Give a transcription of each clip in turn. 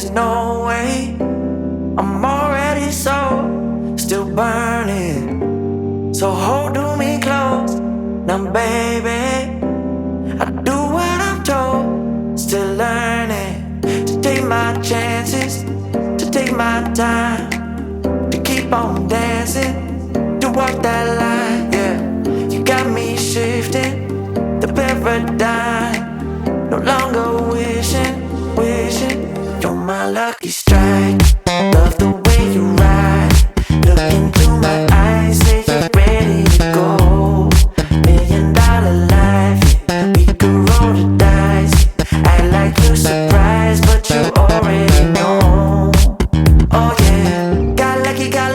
there's no way. I'm already so still burning. So hold me close now, baby. I do what I'm told, still learning to take my chances, to take my time, to keep on dancing, to walk that line, yeah. You got me shifting the paradigm, no longer wishing, you're my lucky strike. Love the way you ride, look into my eyes, say you're ready to go. $1,000,000 life, yeah. We could roll the dice, act like you're surprised, but you already know. Oh yeah, got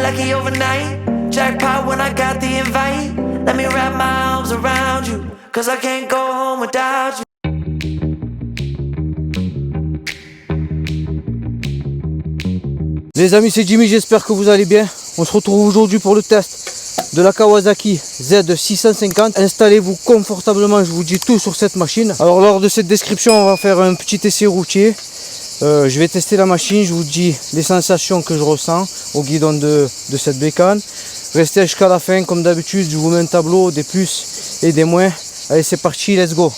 lucky overnight. Jackpot when I got the invite. Let me wrap my arms around you, cause I can't go home without you. Les amis, c'est Jimmy, j'espère que vous allez bien. On se retrouve aujourd'hui pour le test de la Kawasaki Z650. Installez-vous confortablement, je vous dis tout sur cette machine. Alors lors de cette description, on va faire un petit essai routier. Je vais tester la machine, je vous dis les sensations que je ressens au guidon de cette bécane. Restez jusqu'à la fin, comme d'habitude, je vous mets un tableau des plus et des moins. Allez, c'est parti, let's go.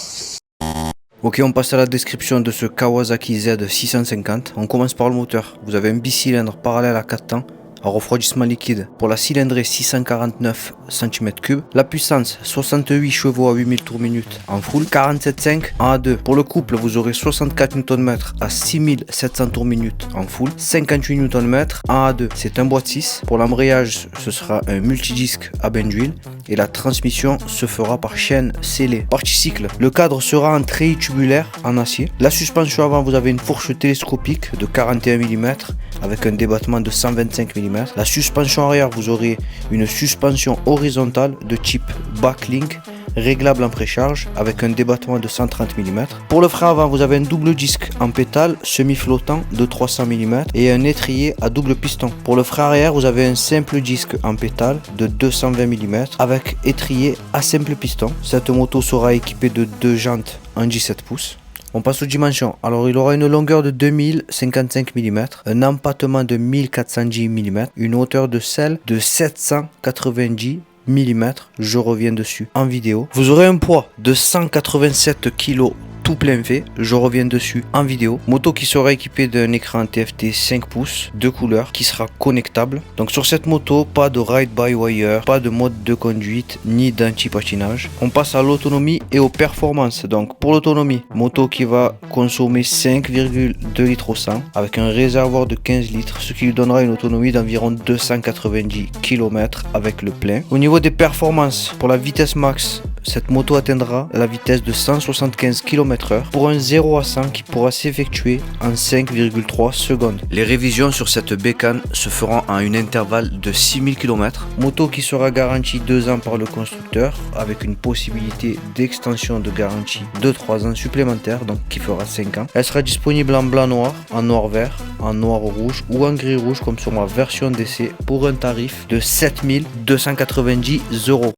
Ok, on passe à la description de ce Kawasaki Z650. On commence par le moteur. Vous avez un bicylindre parallèle à 4 temps à refroidissement liquide pour la cylindrée 649 cm3. La puissance 68 chevaux à 8000 tours minute en full, 47,5 en A2. Pour le couple, vous aurez 64 Nm à 6700 tours minute en full, 58 Nm en A2. C'est un boîte 6. Pour l'embrayage, ce sera un multidisque à bain d'huile et la transmission se fera par chaîne scellée. Partie cycle, le cadre sera en treillis tubulaire en acier. La suspension avant, vous avez une fourche télescopique de 41 mm avec un débattement de 125 mm. La suspension arrière, vous aurez une suspension horizontale de type backlink réglable en précharge avec un débattement de 130 mm. Pour le frein avant, vous avez un double disque en pétale semi-flottant de 300 mm et un étrier à double piston. Pour le frein arrière, vous avez un simple disque en pétale de 220 mm avec étrier à simple piston. Cette moto sera équipée de 2 jantes en 17 pouces. On passe aux dimensions. Alors il aura une longueur de 2055 mm, un empattement de 1410 mm, une hauteur de selle de 790 mm, je reviens dessus en vidéo. Vous aurez un poids de 187 kg tout plein fait, je reviens dessus en vidéo. Moto qui sera équipée d'un écran TFT 5 pouces de couleur qui sera connectable. Donc sur cette moto, pas de ride by wire, pas de mode de conduite ni d'anti-patinage. On passe à l'autonomie et aux performances. Donc pour l'autonomie, moto qui va consommer 5,2 litres au 100 avec un réservoir de 15 litres, ce qui lui donnera une autonomie d'environ 290 km avec le plein. Au niveau des performances, pour la vitesse max, cette moto atteindra la vitesse de 175 km/h pour un 0 à 100 qui pourra s'effectuer en 5,3 secondes. Les révisions sur cette bécane se feront en un intervalle de 6000 km. Moto qui sera garantie 2 ans par le constructeur avec une possibilité d'extension de garantie de 3 ans supplémentaires, donc qui fera 5 ans. Elle sera disponible en blanc noir, en noir vert, en noir rouge ou en gris rouge comme sur ma version d'essai pour un tarif de 7290 €.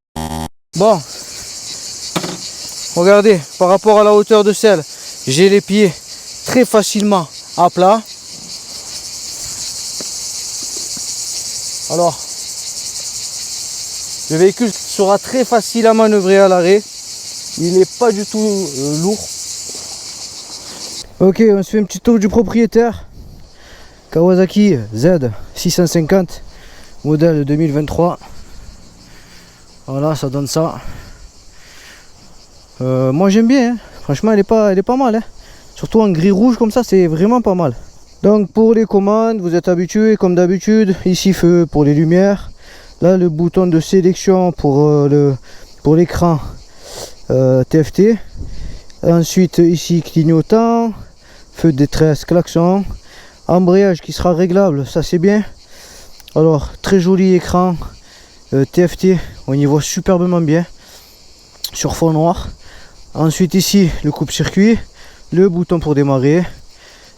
Bon. Regardez, par rapport à la hauteur de selle, j'ai les pieds très facilement à plat. Alors, le véhicule sera très facile à manœuvrer à l'arrêt. Il n'est pas du tout lourd. Ok, on se fait un petit tour du propriétaire. Kawasaki Z650, modèle 2023. Voilà, ça donne ça. Moi j'aime bien, hein. Franchement elle est pas mal, hein. Surtout en gris rouge comme ça, c'est vraiment pas mal. Donc pour les commandes, vous êtes habitués comme d'habitude. Ici feu pour les lumières. Là le bouton de sélection pour l'écran TFT. Ensuite ici clignotant, feu de détresse, klaxon, embrayage qui sera réglable, ça c'est bien. Alors très joli écran TFT, on y voit superbement bien sur fond noir. Ensuite ici le coupe-circuit, le bouton pour démarrer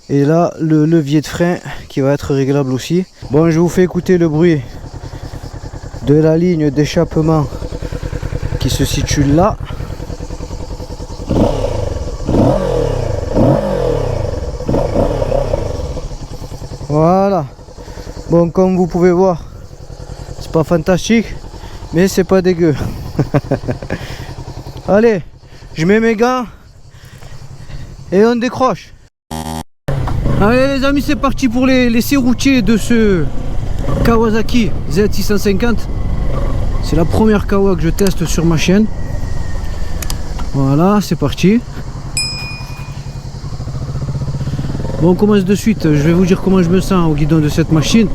et là le levier de frein qui va être réglable aussi. Bon, je vous fais écouter le bruit de la ligne d'échappement qui se situe là. Bon, comme vous pouvez voir, c'est pas fantastique, mais c'est pas dégueu. Allez, je mets mes gants et on décroche. Allez les amis, c'est parti pour les essais routiers de ce Kawasaki Z650. C'est la première Kawa que je teste sur ma chaîne. Voilà, c'est parti. Bon, on commence de suite. Je vais vous dire comment je me sens au guidon de cette machine.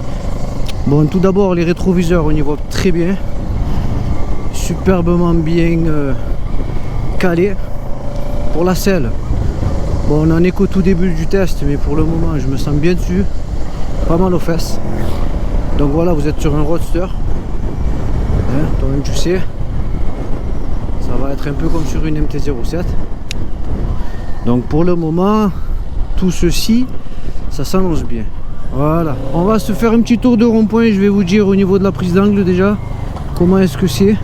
Bon, tout d'abord, les rétroviseurs, on y voit très bien. Superbement bien calé. Pour la selle, bon, on en est qu'au tout début du test, mais pour le moment, je me sens bien dessus. Pas mal aux fesses. Donc voilà, vous êtes sur un roadster. Hein, toi-même, tu sais. Ça va être un peu comme sur une MT-07. Donc pour le moment, tout ceci, ça s'annonce bien. Voilà, on va se faire un petit tour de rond-point. Je vais vous dire au niveau de la prise d'angle déjà, comment est-ce que c'est.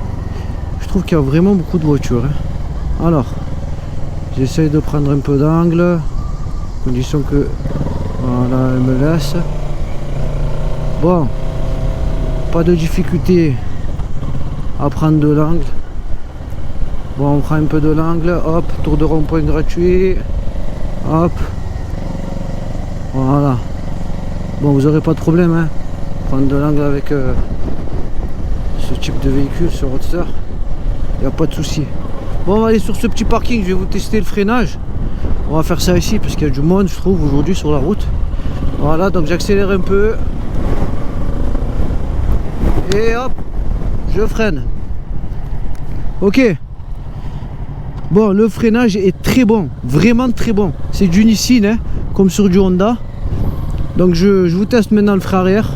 Je trouve qu'il y a vraiment beaucoup de voitures. Hein. Alors, j'essaye de prendre un peu d'angle, condition que, voilà, elle me laisse. Bon, pas de difficulté à prendre de l'angle. Bon, on prend un peu de l'angle, hop, tour de rond-point gratuit, hop, voilà. Bon, vous n'aurez pas de problème, hein, prendre de l'angle avec ce type de véhicule, ce roadster, il n'y a pas de souci. Bon, on va aller sur ce petit parking, je vais vous tester le freinage. On va faire ça ici parce qu'il y a du monde, je trouve, aujourd'hui sur la route. Voilà, donc j'accélère un peu. Et hop, je freine. Ok. Bon, le freinage est très bon, vraiment très bon. C'est du Nissin, hein, comme sur du Honda. Donc je vous teste maintenant le frein arrière.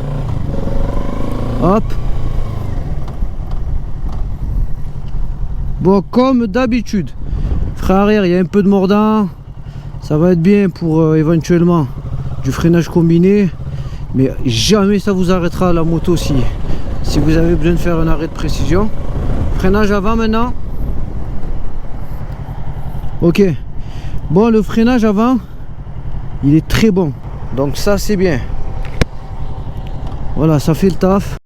Hop. Bon, comme d'habitude, frein arrière, il y a un peu de mordant. Ça va être bien pour éventuellement du freinage combiné. Mais jamais ça vous arrêtera la moto si vous avez besoin de faire un arrêt de précision. Freinage avant maintenant. Ok. Bon, le freinage avant, il est très bon. Donc ça, c'est bien. Voilà, ça fait le taf.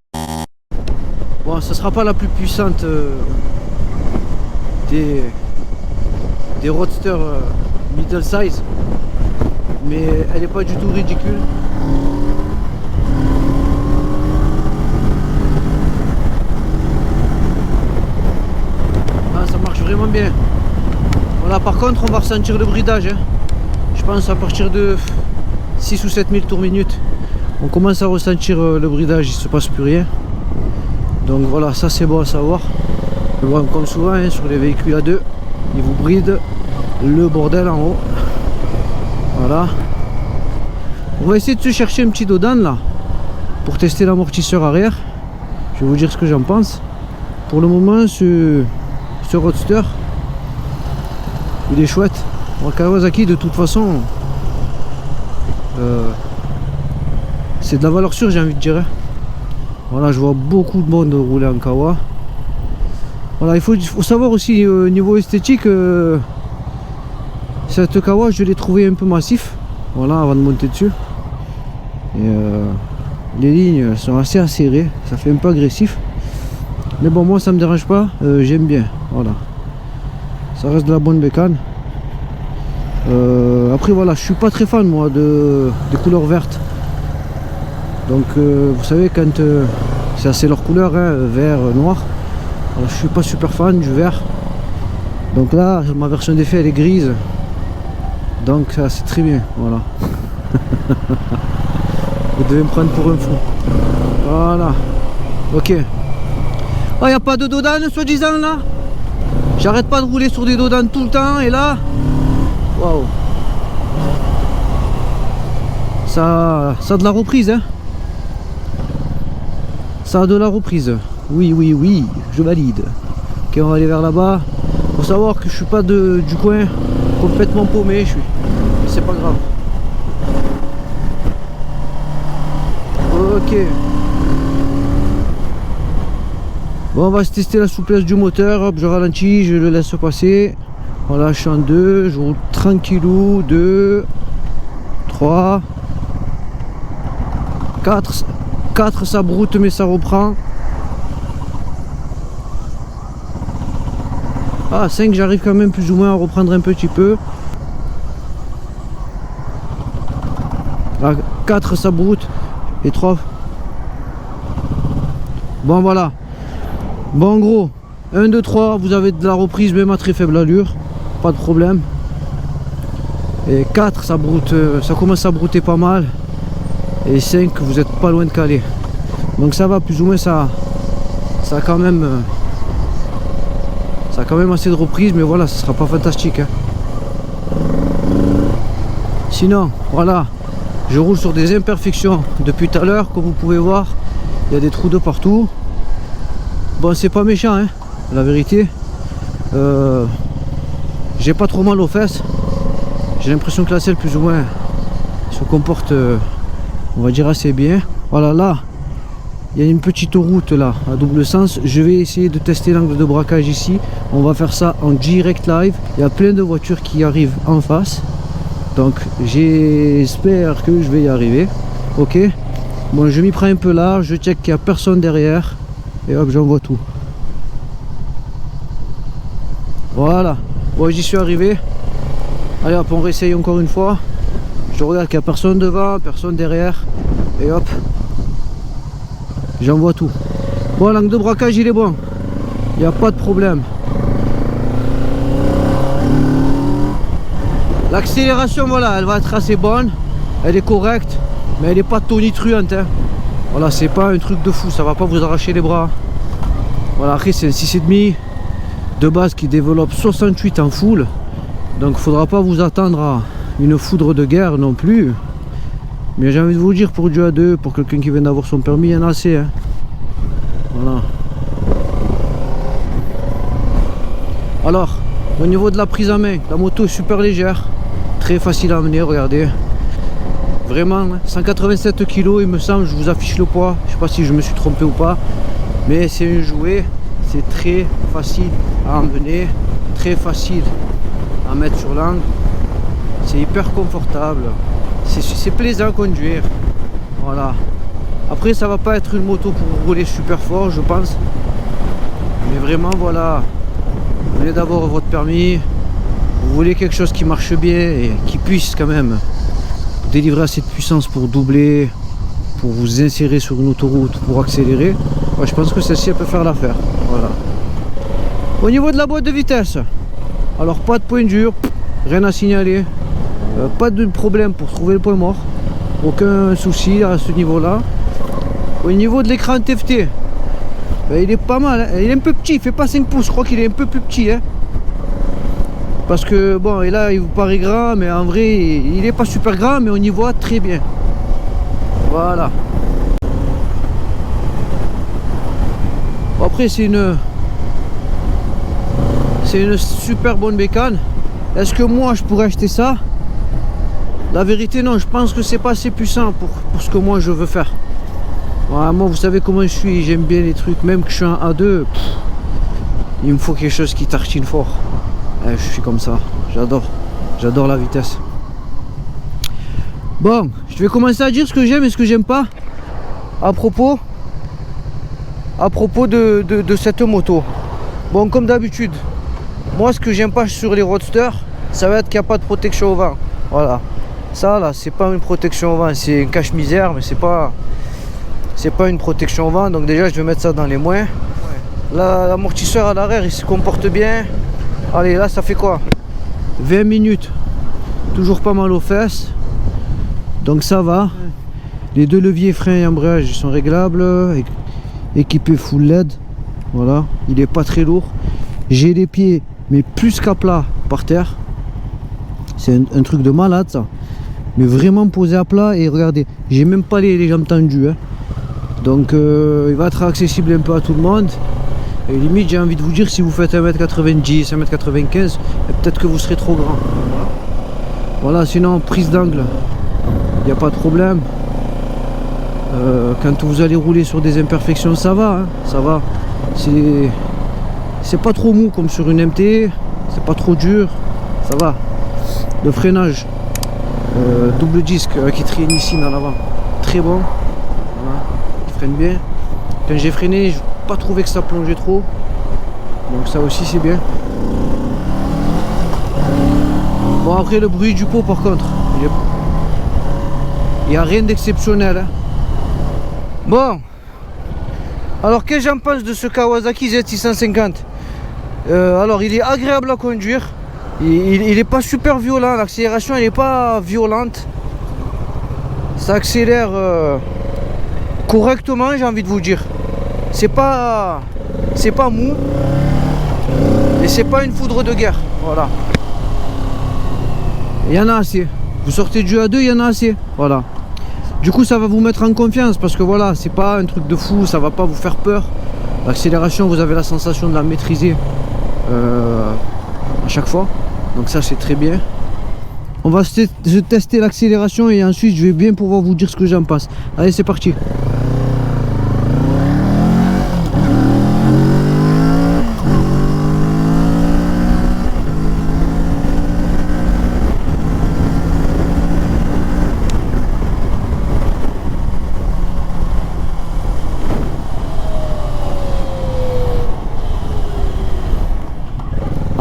Bon, ça sera pas la plus puissante des roadsters middle size, mais elle n'est pas du tout ridicule. Ah, ça marche vraiment bien. Voilà, par contre, on va ressentir le bridage, hein. Je pense à partir de 6 ou 7 000 tours minute, on commence à ressentir le bridage, il ne se passe plus rien. Donc voilà, ça c'est bon à savoir. Bon, comme souvent, hein, sur les véhicules à deux, ils vous brident le bordel en haut. Voilà. On va essayer de se chercher un petit dodan là pour tester l'amortisseur arrière. Je vais vous dire ce que j'en pense. Pour le moment, ce roadster, il est chouette. En Kawasaki, de toute façon, c'est de la valeur sûre, j'ai envie de dire. Voilà, je vois beaucoup de monde rouler en Kawa. Voilà, il faut savoir aussi au niveau esthétique, cette Kawa, je l'ai trouvé un peu massif. Voilà, avant de monter dessus. Et les lignes sont assez acérées, ça fait un peu agressif. Mais bon, moi ça me dérange pas, j'aime bien. Voilà, ça reste de la bonne bécane. Après voilà, je suis pas très fan moi des couleurs vertes. Donc vous savez, quand c'est assez leur couleur, hein, vert, noir. Alors, je suis pas super fan du vert. Donc là, ma version d'effet elle est grise. Donc ça c'est très bien, voilà. Vous devez me prendre pour un fou. Voilà. Ok. Oh, y a pas de dodan soi-disant là. J'arrête pas de rouler sur des dodans tout le temps et là. Waouh. Ça a de la reprise, hein. Ça a de la reprise. Oui, oui, oui, je valide. Ok, on va aller vers là-bas. Faut savoir que je suis pas du coin, complètement paumé, je suis. C'est pas grave. Ok. Bon, on va se tester la souplesse du moteur. Hop, je ralentis, je le laisse passer. Voilà, je suis en 2, je roule tranquillou. 2, 3, 4, 4 ça broute mais ça reprend. Ah 5 j'arrive quand même plus ou moins à reprendre un petit peu. Ah, 4 ça broute et 3. Bon voilà. Bon en gros 1, 2, 3 vous avez de la reprise même à très faible allure. Pas de problème. Et 4 ça broute, ça commence à brouter pas mal. Et 5 vous êtes pas loin de caler. Donc ça va plus ou moins, ça a quand même assez de reprise, mais voilà, ce sera pas fantastique hein. Sinon voilà, je roule sur des imperfections depuis tout à l'heure. Comme vous pouvez voir, il y a des trous de partout. Bon c'est pas méchant hein, la vérité. J'ai pas trop mal aux fesses. J'ai l'impression que la selle plus ou moins se comporte on va dire assez bien. Voilà, là il y a une petite route là à double sens. Je vais essayer de tester l'angle de braquage ici. On va faire ça en direct live. Il y a plein de voitures qui arrivent en face, donc j'espère que je vais y arriver. Ok, bon je m'y prends un peu large, je check qu'il n'y a personne derrière et hop j'envoie tout. Voilà, bon j'y suis arrivé. Allez hop, on réessaye encore une fois. Je regarde qu'il n'y a personne devant, personne derrière. Et hop, j'envoie tout. Bon, l'angle de braquage il est bon. Il n'y a pas de problème. L'accélération, voilà, elle va être assez bonne. Elle est correcte, mais elle n'est pas tonitruante hein. Voilà, c'est pas un truc de fou, ça va pas vous arracher les bras. Voilà, après c'est un 6,5 de base qui développe 68 en full. Donc il faudra pas vous attendre à une foudre de guerre non plus. Mais j'ai envie de vous dire, pour du A2, pour quelqu'un qui vient d'avoir son permis, il y en a assez hein. Voilà. Alors, au niveau de la prise en main, la moto est super légère, très facile à amener, regardez. Vraiment, 187 kg il me semble, je vous affiche le poids, je sais pas si je me suis trompé ou pas. Mais c'est un jouet, c'est très facile à emmener, très facile à mettre sur l'angle. C'est hyper confortable, c'est plaisant à conduire. Voilà. Après ça va pas être une moto pour rouler super fort je pense. Mais vraiment voilà, vous venez d'avoir votre permis, vous voulez quelque chose qui marche bien et qui puisse quand même délivrer assez de puissance pour doubler, pour vous insérer sur une autoroute, pour accélérer. Ouais, je pense que celle-ci elle peut faire l'affaire. Voilà. Au niveau de la boîte de vitesse, alors pas de point dur, rien à signaler, pas de problème pour trouver le point mort, aucun souci à ce niveau là. Au niveau de l'écran TFT, ben, il est pas mal hein. Il est un peu petit, il fait pas 5 pouces, je crois qu'il est un peu plus petit hein. Parce que bon, et là il vous paraît grand, mais en vrai il est pas super grand, mais on y voit très bien. Voilà. Bon, après c'est une super bonne bécane. Est-ce que moi je pourrais acheter ça? La vérité non, je pense que c'est pas assez puissant pour ce que moi je veux faire. Voilà, moi vous savez comment je suis, j'aime bien les trucs, même que je suis un A2, il me faut quelque chose qui tartine fort. Je suis comme ça, j'adore la vitesse. Bon, je vais commencer à dire ce que j'aime et ce que j'aime pas à propos de cette moto. Bon, comme d'habitude, moi ce que j'aime pas sur les roadsters, ça va être qu'il n'y a pas de protection au vent. Voilà, ça là c'est pas une protection au vent, c'est un cache-misère, mais c'est pas une protection au vent. Donc déjà je vais mettre ça dans les moins. L'amortisseur à l'arrière il se comporte bien. Allez, là ça fait quoi, 20 minutes, toujours pas mal aux fesses, donc ça va. Les deux leviers frein et embrayage sont réglables, équipé full LED. Voilà, il est pas très lourd. J'ai les pieds mais plus qu'à plat par terre, c'est un truc de malade ça, mais vraiment posé à plat. Et regardez, j'ai même pas les jambes tendues hein. Donc il va être accessible un peu à tout le monde. Et limite j'ai envie de vous dire, si vous faites 1m90, 1m95, peut-être que vous serez trop grand. Voilà, sinon prise d'angle, il n'y a pas de problème. Quand vous allez rouler sur des imperfections, ça va hein, ça va. C'est pas trop mou comme sur une MT, c'est pas trop dur, ça va. Le freinage, double disque qui traîne ici en avant, très bon. Voilà. freine bien. Quand j'ai freiné, je n'ai pas trouvé que ça plongeait trop. Donc ça aussi c'est bien. Bon, après le bruit du pot par contre, il n'y a rien d'exceptionnel. Hein. Bon, alors qu'est-ce que j'en pense de ce Kawasaki Z650? Alors il est agréable à conduire. Il n'est pas super violent, l'accélération elle n'est pas violente. Ça accélère correctement, j'ai envie de vous dire. C'est pas mou. Et c'est pas une foudre de guerre. Voilà. Il y en a assez. Vous sortez du A2, il y en a assez. Voilà. Du coup ça va vous mettre en confiance parce que voilà, c'est pas un truc de fou, ça va pas vous faire peur. L'accélération, vous avez la sensation de la maîtriser à chaque fois. Donc ça c'est très bien. On va tester l'accélération et ensuite je vais bien pouvoir vous dire ce que j'en pense. Allez, c'est parti.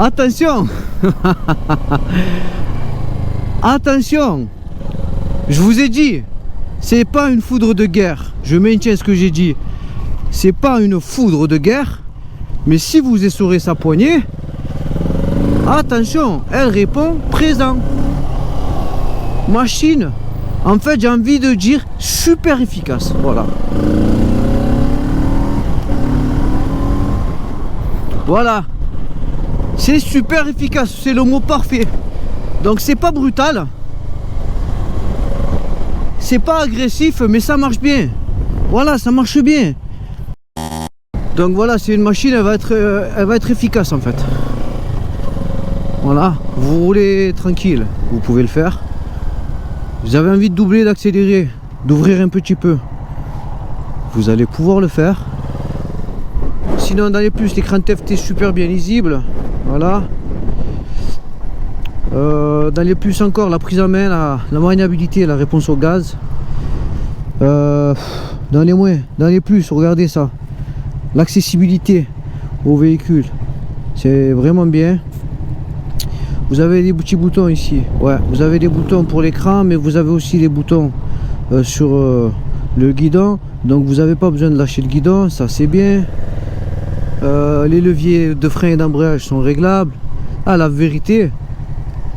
Attention. Attention, je vous ai dit, c'est pas une foudre de guerre. Je maintiens ce que j'ai dit. C'est pas une foudre de guerre. Mais si vous essorez sa poignée, attention, elle répond présent. Machine, en fait j'ai envie de dire super efficace. Voilà. Voilà. C'est super efficace, c'est le mot parfait. Donc c'est pas brutal. C'est pas agressif, mais ça marche bien. Voilà, ça marche bien. Donc voilà, c'est une machine, elle va être efficace en fait. Voilà, vous roulez tranquille, vous pouvez le faire. Vous avez envie de doubler, d'accélérer, d'ouvrir un petit peu, vous allez pouvoir le faire. Sinon dans les plus, l'écran TFT est super bien lisible. Voilà. Dans les plus encore, la prise en main, la maniabilité, la réponse au gaz. Dans les moins, dans les plus, regardez ça. L'accessibilité au véhicule, c'est vraiment bien. Vous avez des petits boutons ici. Ouais, vous avez des boutons pour l'écran, mais vous avez aussi des boutons sur le guidon. Donc vous n'avez pas besoin de lâcher le guidon, ça c'est bien. Les leviers de frein et d'embrayage sont réglables. Ah, la vérité,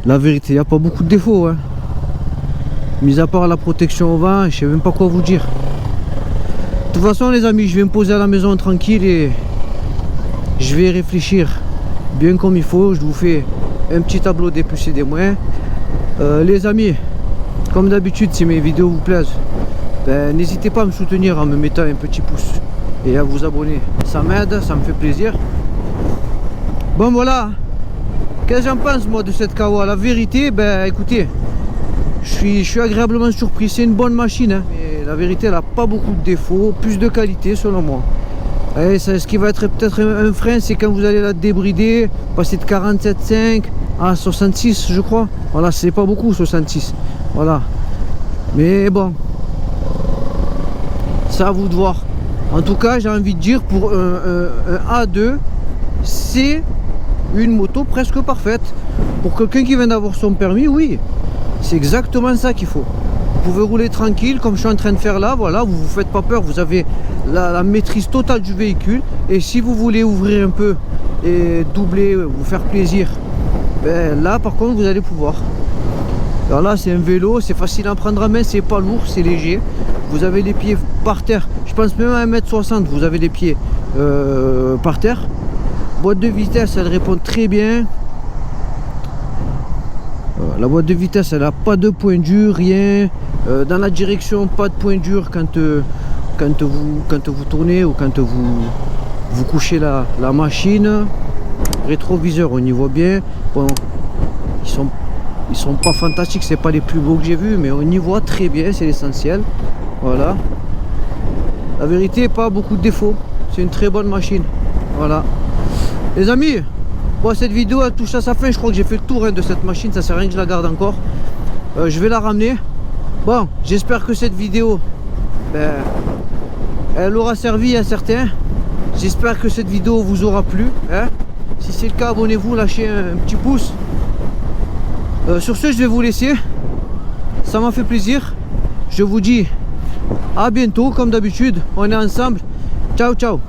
il n'y a pas beaucoup de défauts. Hein. Mis à part la protection au vent, je sais même pas quoi vous dire. De toute façon, les amis, je vais me poser à la maison tranquille et je vais réfléchir bien comme il faut. Je vous fais un petit tableau des plus et des moins. Les amis, comme d'habitude, si mes vidéos vous plaisent, ben, n'hésitez pas à me soutenir en me mettant un petit pouce et à vous abonner. Ça m'aide, ça me fait plaisir. Bon, voilà. Qu'est-ce que j'en pense moi de cette Kawa? La vérité, ben écoutez, je suis agréablement surpris. C'est une bonne machine, hein. Mais la vérité, elle n'a pas beaucoup de défauts, plus de qualité selon moi. Et ça, ce qui va être peut-être un frein, c'est quand vous allez la débrider, passer de 47,5 à 66, je crois. Voilà, c'est pas beaucoup 66. Voilà. Mais bon, c'est à vous de voir. En tout cas, j'ai envie de dire, pour un A2, c'est une moto presque parfaite. Pour quelqu'un qui vient d'avoir son permis, oui, c'est exactement ça qu'il faut. Vous pouvez rouler tranquille, comme je suis en train de faire là, voilà, vous ne vous faites pas peur, vous avez la maîtrise totale du véhicule. Et si vous voulez ouvrir un peu et doubler, vous faire plaisir, ben là par contre vous allez pouvoir. Alors là c'est un vélo, c'est facile à prendre en main, c'est pas lourd, c'est léger. Vous avez les pieds par terre, je pense même à 1,60 m, vous avez les pieds par terre. Boîte de vitesse, elle répond très bien. La boîte de vitesse, elle n'a pas de point dur, rien. Dans la direction, pas de point dur quand vous tournez ou quand vous couchez la machine. Rétroviseur, on y voit bien. Bon, ils sont pas fantastiques, c'est pas les plus beaux que j'ai vus, mais on y voit très bien, c'est l'essentiel. Voilà. La vérité, pas beaucoup de défauts. C'est une très bonne machine. Voilà. Les amis, bon, cette vidéo elle touche à sa fin. Je crois que j'ai fait le tour de cette machine. Ça sert à rien que je la garde encore. Je vais la ramener. Bon, j'espère que cette vidéo Elle aura servi à certains. J'espère que cette vidéo vous aura plu, hein. Si c'est le cas, abonnez-vous, lâchez un petit pouce. Sur ce, je vais vous laisser. Ça m'a fait plaisir. Je vous dis à bientôt, comme d'habitude. On est ensemble. Ciao, ciao.